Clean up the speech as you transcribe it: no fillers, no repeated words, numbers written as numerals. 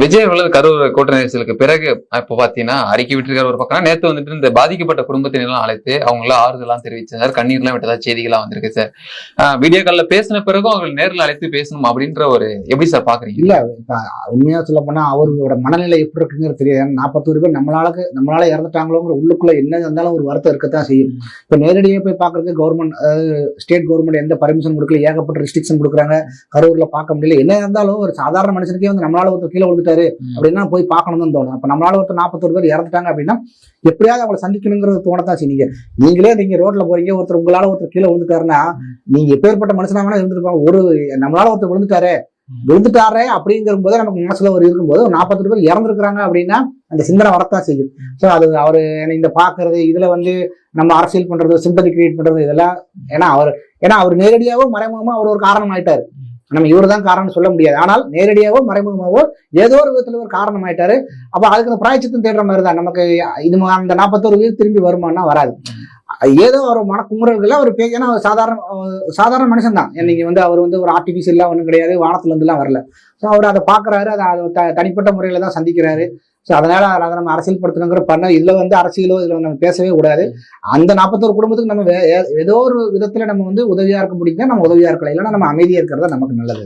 விஜய் அவர்கள் கரூர் கூட்ட நெரிசலுக்கு பிறகு இப்ப பாத்தீங்கன்னா அறிக்கை விட்டுருக்காரு ஒரு பக்கம். நேத்து வந்துட்டு இந்த பாதிக்கப்பட்ட குடும்பத்தினெல்லாம் அழைத்து அவங்கள ஆறுதலாம் தெரிவிச்சார், கண்ணீர்லாம் விட்டதா செய்திகள்லாம் வந்திருக்கு சார். வீடியோ கால்ல பேசின பிறகும் அவங்க நேரில் அழைத்து பேசணும் அப்படின்ற ஒரு எப்படி சார் பாக்குறீங்க? இல்ல உண்மையா சொல்ல போனா அவர்களோட மனநிலை எப்படி இருக்குங்கிறது தெரியாது. 41 பேர் நம்மளால இறந்துட்டாங்களோங்கிற உள்ளுக்குள்ள என்ன இருந்தாலும் ஒரு வருத்தம் இருக்கத்தான் செய்யும். இப்ப நேரடியாக போய் பாக்குறதுக்கு கவர்மெண்ட் ஸ்டேட் கவர்மெண்ட் எந்த பர்மிஷன் கொடுக்கல, ஏகப்பட்ட ரெஸ்ட்ரிக்ஷன் கொடுக்குறாங்க, கரூர்ல பார்க்க முடியல. என்ன இருந்தாலும் ஒரு சாதாரண மனுஷனுக்கே வந்து நம்மளால ஒருத்தர் கீழே விழுந்துட்டாரு அப்படின்னா போய் பார்க்கணும்னு தோணும். அப்ப நம்மளால ஒருத்தர் 41 பேர் இறந்துட்டாங்க அப்படின்னா எப்படியாவது அவங்களை சந்திக்கணுங்கிறது தோணத்தான் செய்யுங்க. நீங்க ரோட்ல போறீங்க, ஒருத்தர் உங்களால ஒருத்தர் கீழே விழுந்துட்டாருன்னா நீங்க எப்பேற்பட்ட மனுஷனாக இருந்திருப்பாங்க. நம்மளால ஒருத்தர் விழுந்துட்டாரே அப்படிங்கிற போது நமக்கு மனசுல ஒரு இருக்கும்போது 42 பேர் இறந்துருக்காங்க அப்படின்னா அந்த சிந்தனை வரத்தான் செய்யும். ஸோ அது அவரு இந்த பாக்குறது இதுல வந்து நம்ம அரசியல் பண்றது, சிம்பதி கிரியேட் பண்றது இதெல்லாம் ஏன்னா அவர் நேரடியாவோ மறைமுகமா அவர் ஒரு காரணம் ஆயிட்டாரு. நம்ம இவரு தான் காரணம் சொல்ல முடியாது. ஆனால் நேரடியாவோ மறைமுகமாவோ ஏதோ ஒரு விதத்துல ஒரு காரணம் ஆயிட்டாரு. அப்ப அதுக்கு அந்த பிராயச்சித்தம் தேடுற மாதிரி தான். நமக்கு இது அந்த 41 பேர் திரும்பி வருமானா வராது. ஏதோ ஒரு மனக்குமுறல்கள் அவர் ஏன்னா சாதாரண மனுஷன் தான். நீங்க வந்து அவர் வந்து ஒரு ஆர்டிபிஷியல்லாம் ஒன்றும் கிடையாது, வானத்துல இருந்து எல்லாம் வரல. ஸோ அவர் அதை பாக்குறாரு, அதை தனிப்பட்ட முறையில தான் சந்திக்கிறாரு. ஸோ அதனால அதை நம்ம அரசியல் படுத்தணுங்கிற பண்ண இதுல வந்து அரசியலோ இதுல நம்ம பேசவே கூடாது. அந்த 41 குடும்பத்துக்கு நம்ம ஏதோ ஒரு விதத்துல நம்ம வந்து உதவியா இருக்க முடியுங்க, நம்ம உதவியா இருக்கலாம். இல்லைன்னா நம்ம அமைதியா இருக்கிறதா நமக்கு நல்லது.